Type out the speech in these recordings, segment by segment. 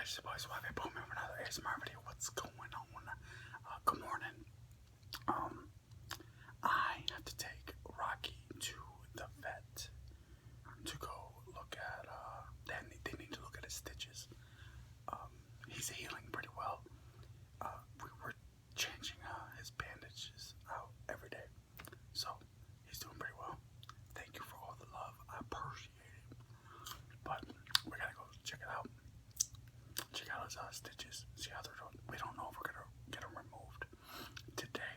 guys, boys, why put me over another ASMR video? What's going on? Good morning. I have to take Rocky to the vet to go look at. They need to look at his stitches. He's healing pretty well. We were changing his bandages out every day, so he's doing pretty well. Thank you for all the love. I appreciate it. But we gotta go check it out. Check out his stitches. See how they're doing. We don't know if we're gonna get them removed today.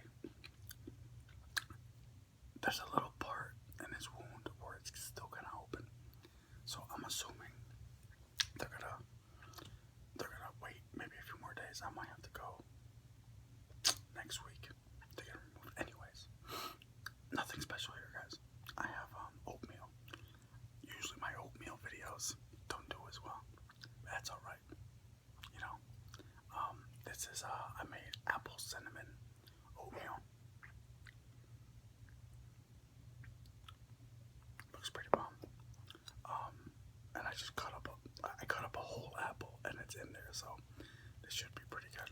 There's a little part in his wound where it's still kind of open, so I'm assuming they're gonna wait maybe a few more days. I might have to go next week to get them removed. Anyways, nothing special here, guys. I have oatmeal. Usually my oatmeal videos don't do as well. That's all right. You know, this is I made apple cinnamon oatmeal. Looks pretty bomb. And I just cut up a whole apple and it's in there, so this should be pretty good.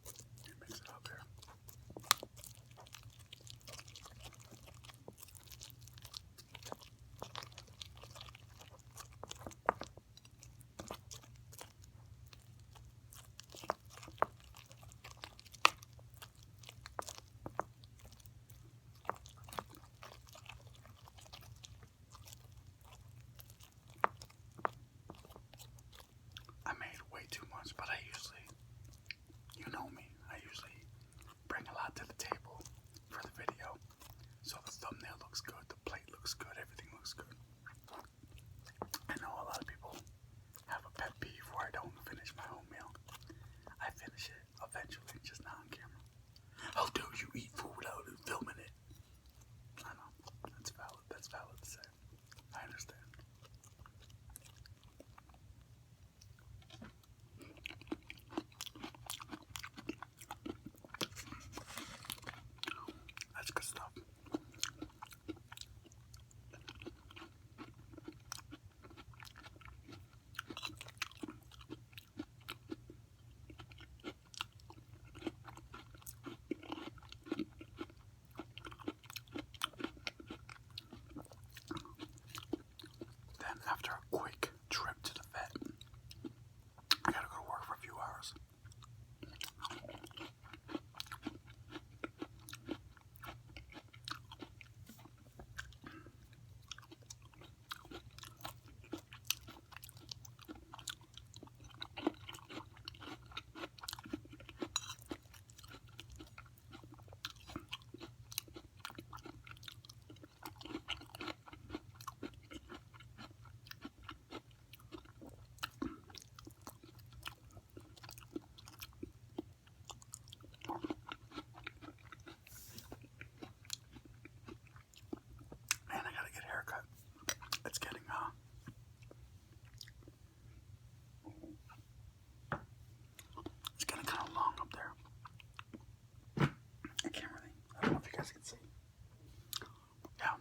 Let me mix it up here. I made way too much, but I usually, you know me, I usually bring a lot to the table for the video. So the thumbnail looks good, the plate looks good, everything looks good. I know a lot of people have a pet peeve where I don't finish my own meal. I finish it eventually, just not on camera. How dare you eat food without filming it? I know, that's valid to say. I understand. That's good stuff. Then after a quick trip to the vet, I gotta go to work for a few hours. Man, I gotta get a haircut. It's getting kind of long up there. I can't really. I don't know if you guys can see. Yeah.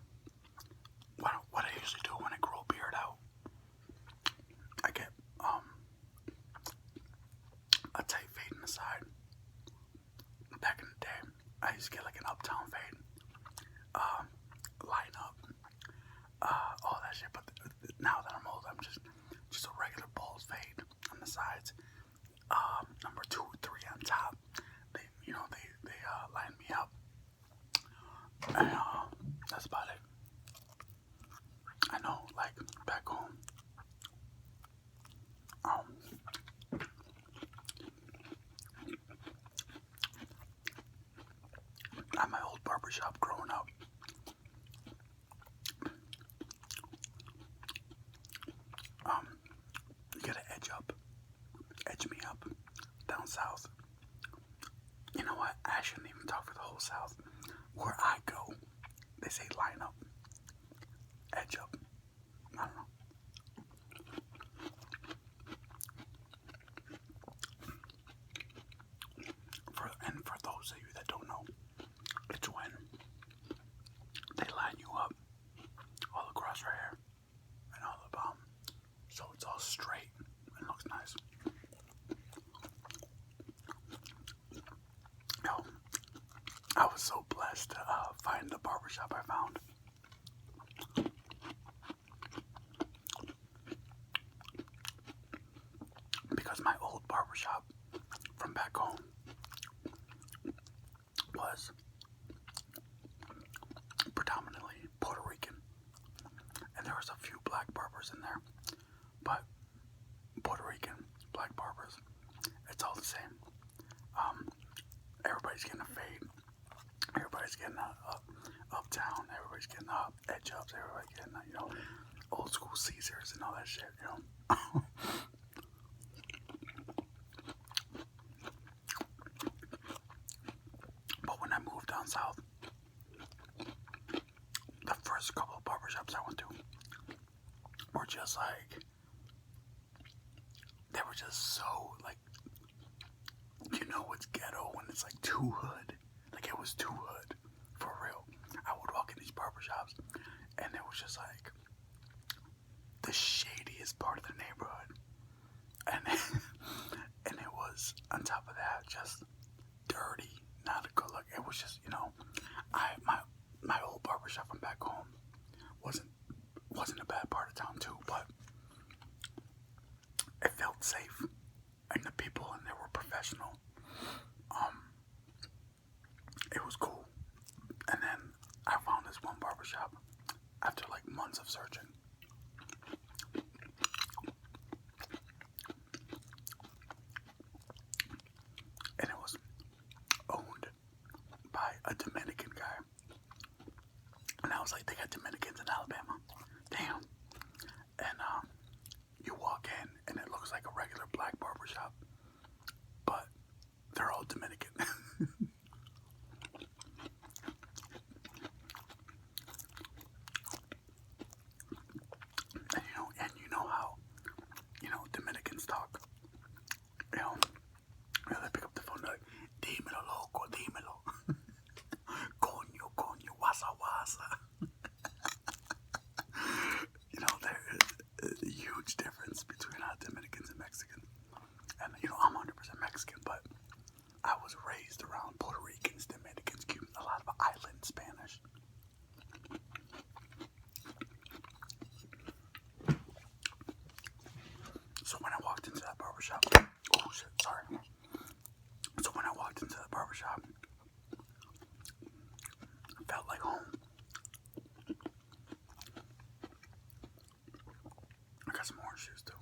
What I usually do when I grow a beard out, I get a tight fade in the side. Back in the day, I used to get like an uptown fade, line up, all that shit. But now that I'm old, I'm just a regular bald fade on the sides. Number 2 or 3 on top. They line me up, and that's about it. I know, like back home, at my old barbershop growing up, you gotta edge me up down south. You know what? I shouldn't even talk for the whole South. Where I go, they say line up, edge up. I don't know. For those of you that don't know, it's when they line you up all across your hair and all the so it's all straight and I was so blessed to find the barbershop I found. Because my old barbershop from back home was predominantly Puerto Rican. And there was a few black barbers in there. But Puerto Rican, black barbers, it's all the same. Everybody's getting a fade. Everybody's getting uptown. Everybody's getting edge ups. Everybody's getting, old school Caesars and all that shit, But when I moved down south, the first couple of barbershops I went to were just like, they were just so like, it's ghetto when it's like too hood. Like it was too hood, for real. I would walk in these barbershops and it was just like the shadiest part of the neighborhood. And and it was, on top of that, just dirty, not a good look. It was just, my old barbershop from back home wasn't a bad part of town too, but it felt safe, and the people in there were professional. It was cool. And then I found this one barbershop after like months of searching. And it was owned by a Dominican guy. And I was like, they got Dominicans in Alabama. Damn. And you walk in and it looks like a regular black barbershop, but they're all Dominican. And you know how, Dominicans talk. They pick up the phone like, dímelo loco, dímelo. Coño, coño, wasa, wasa. There's a huge difference between Dominicans and Mexicans. And, I'm 100% Mexican, but I was raised around Puerto Ricans, Dominicans, Cubans, a lot of island Spanish. So when I walked into that barbershop, oh shit, sorry. So when I walked into the barbershop, it felt like home. I got some orange shoes too.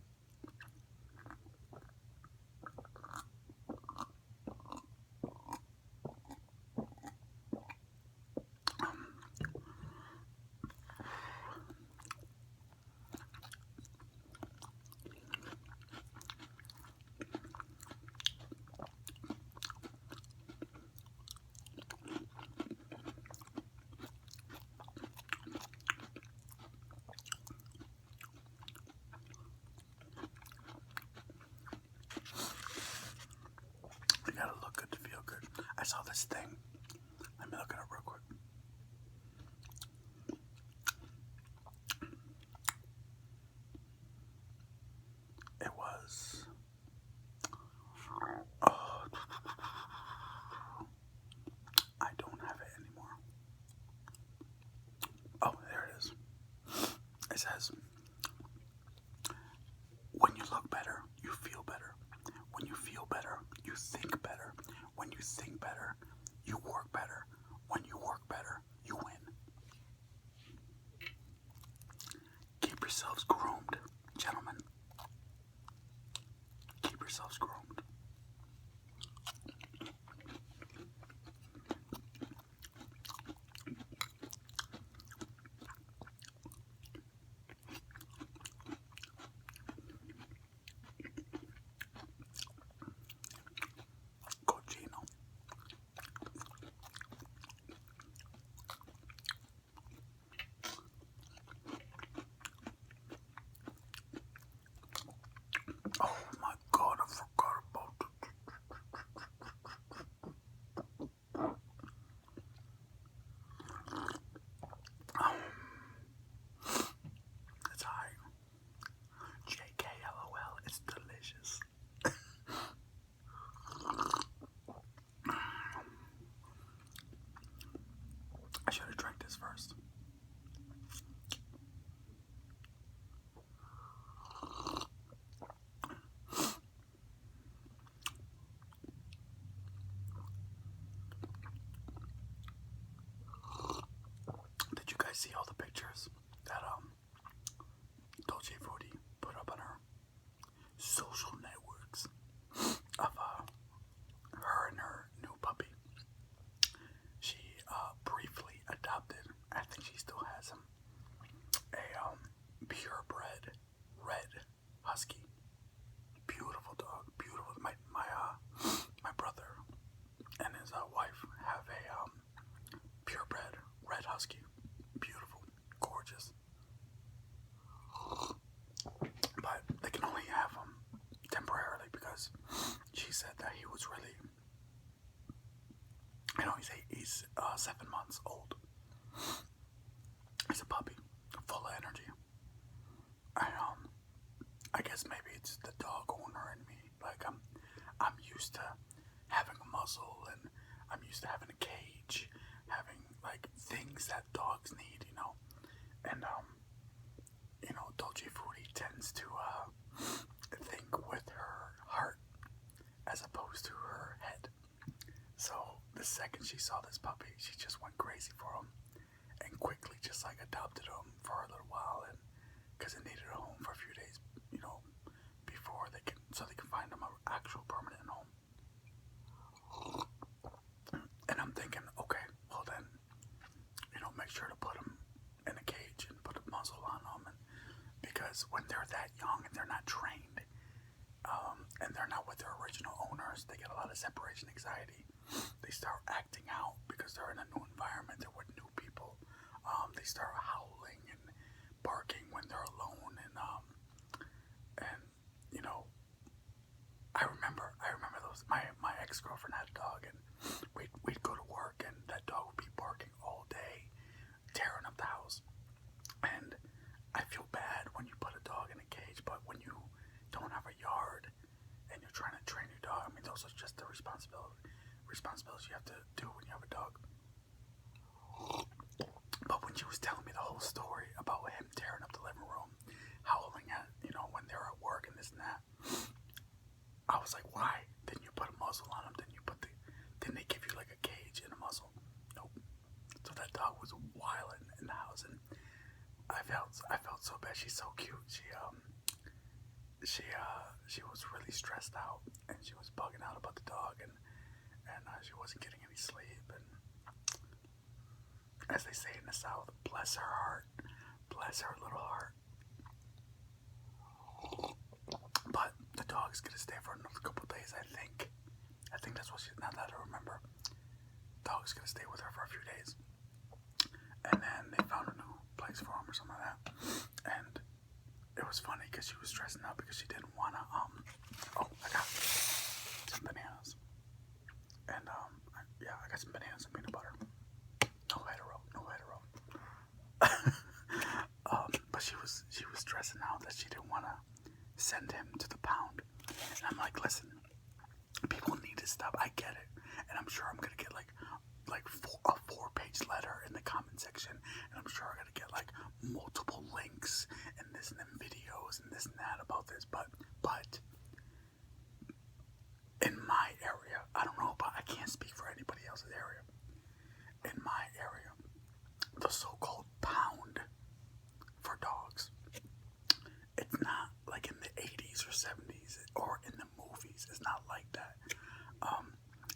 You gotta look good to feel good. I saw this thing. Let me look it up real quick. It was... Oh, I don't have it anymore. Oh, there it is. It says, when you look better, you feel better. When you feel better, you think better. When you think better, you work better. When you work better, you win. Keep yourselves groomed, gentlemen. Keep yourselves groomed. Cochino. Oh my god, I forgot of her and her new puppy. She briefly adopted, I think she still has him, a purebred red husky. Beautiful dog, beautiful. My brother and his wife have a purebred red husky. Beautiful, gorgeous. But they can only have him temporarily because she said that he was really, he's 7 months old. He's a puppy, full of energy. I guess maybe it's the dog owner in me. Like I'm used to having a muzzle, and I'm used to having a cage, having like things that dogs need, And Dolce Frutti tends to think with her heart as opposed to her head. So the second she saw this puppy, she just went crazy for him and quickly just like adopted him for a little while, and because it needed a home for a few days, before they can find him an actual permanent home. And I'm thinking, okay, well then, make sure to put him in a cage and put a muzzle on him, and because when they're that young and they're not trained, and they're not with their original owners, they get a lot of separation anxiety. They start acting out because they're in a new environment, they're with new people. They start howling and barking when they're alone, and I remember those. My ex-girlfriend had a dog, and we'd go to work, and that dog would be barking all day, tearing up the house. And I feel bad when you put a dog in a cage, but when you don't have a yard and you're trying to train your dog, those are just the responsibilities you have to do when you have a dog. But when she was telling me the whole story about him tearing up the living room, howling at, when they're at work and this and that, I was like, why didn't you put a muzzle on him? Didn't they give you like a cage and a muzzle? Nope. So that dog was wilding in the house, and I felt so bad. She's so cute. She was really stressed out, and she was bugging out about the dog, and she wasn't getting any sleep. And as they say in the South, bless her heart, bless her little heart. But the dog's gonna stay for another couple of days, I think. I think that's what now that I remember. Dog's gonna stay with her for a few days, and then they found a new place for him or something like that. And it was funny because she was stressing out because she didn't wanna. I got some bananas, and I got some bananas and peanut butter. No hetero. But she was stressing out that she didn't wanna send him to the pound. And I'm like, listen, people need to stop. I get it, and I'm sure I'm gonna get like a 4-page letter in the comment section, and I'm sure I'm gonna get like multiple links and this and then videos and this and that about this. But in my area, I don't know, but I can't speak for anybody else's area. In my area, the so-called pound for dogs, it's not like in the 80s or 70s or in the movies. It's not like that.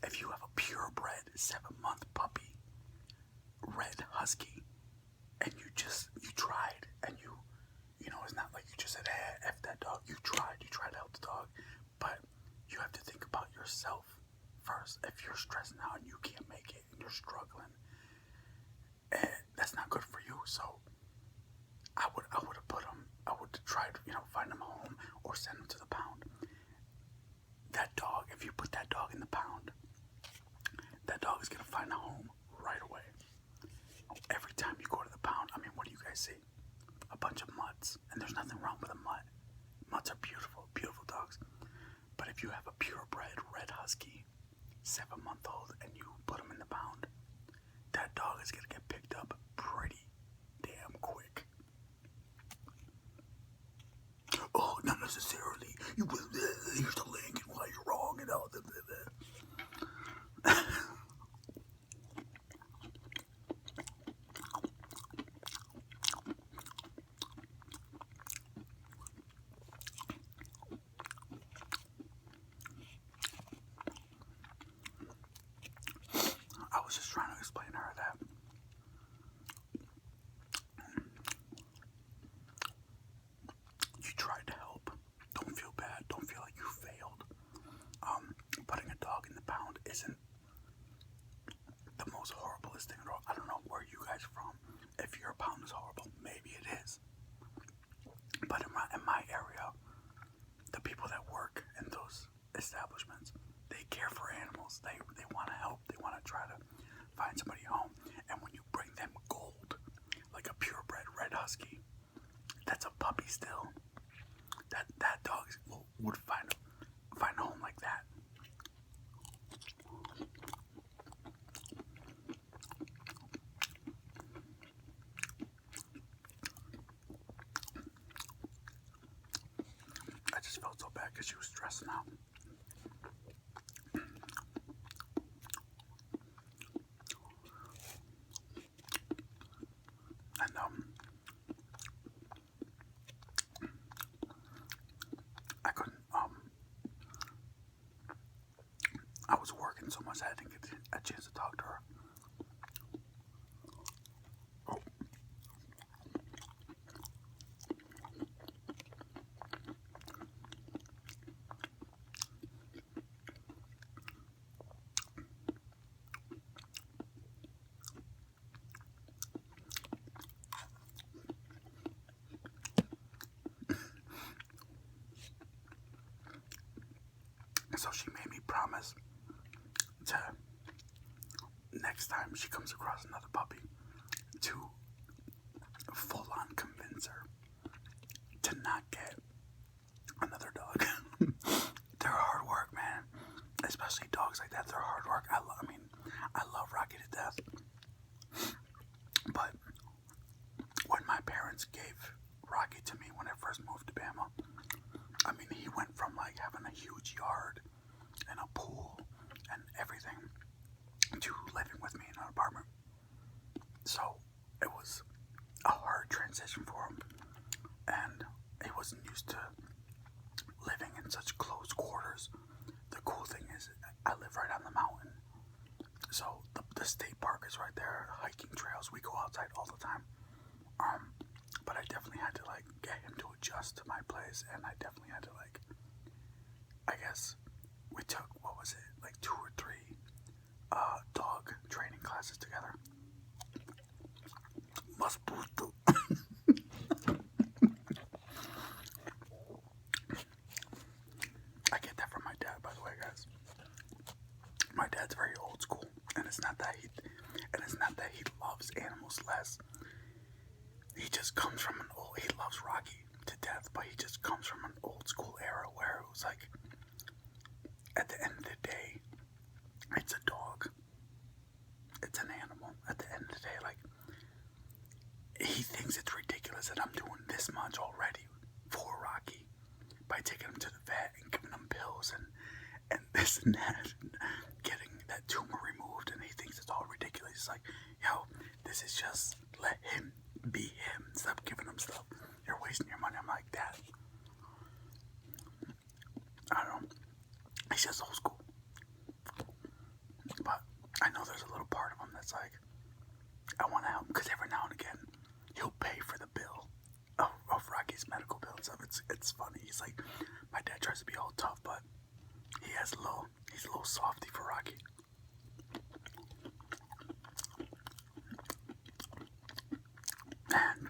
If you have a purebred 7-month puppy, red husky, and you tried, and it's not like you just said, hey, F that dog. You tried to help the dog, but you have to think about yourself first. If you're stressing out and you can't make it and you're struggling, that's not good for you. So I would have put him. I would try to find him a home or send him to the pound. That dog, if you put that dog in the pound, that dog is gonna find a home right away. Every time you go to the pound, what do you guys see? A bunch of mutts, and there's nothing wrong with a mutt. Mutts are beautiful, beautiful dogs. But if you have a purebred red husky, 7-month-old, and you put him in the pound, that dog is gonna get picked up pretty damn quick. Oh, not necessarily. Here's the link, and why you're wrong, and all that. explain to her that you tried to help. Don't feel bad. Don't feel like you failed. Putting a dog in the pound isn't the most horriblest thing at all. I don't know where you guys are from. If your pound is horrible, maybe it is. But in my area, the people that work in those establishments, they care for animals. They want to help. They want to try to find somebody home. And when you bring them gold, like a purebred red husky, that's a puppy still. That dog would find a home like that. I just felt so bad because she was stressing out. And I couldn't I was working so much I didn't get a chance to talk to her. Oh. So she made me promise to, next time she comes across another puppy, to full on convince her to not get another dog. They're hard work, man. Especially dogs like that. They're hard work. I love Rocky to death. But when my parents gave Rocky to me when I first moved to Bama, he went from like having a huge yard and a pool and everything to living with me in an apartment. So it was a hard transition for him, and he wasn't used to living in such close quarters. The cool thing is I live right on the mountain, so the state park is right there, hiking trails, we go outside all the time. But I definitely had to like get him to adjust to my place, and I definitely had to like, I guess we took, what was it, like 2 or 3 dog training classes together. Must boost the I get that from my dad, by the way, guys. My dad's very old school, and it's not that he loves animals less. He just comes from he loves Rocky to death, but he just comes from an old school era where it was like, at the end of the day, it's a dog. It's an animal. At the end of the day, like, he thinks it's ridiculous that I'm doing this much already for Rocky by taking him to the vet and giving him pills and this and that, and getting that tumor removed, and he thinks it's all ridiculous. He's like, yo, this is just, let him be him. Stop giving him stuff. You're wasting your money. I'm like, Dad, I don't know. He's just old school. But I know there's a little part of him that's like, I want to help, because every now and again, he'll pay for the bill of Rocky's medical bill and stuff. It's funny. He's like, my dad tries to be all tough, but he's a little softy for Rocky. And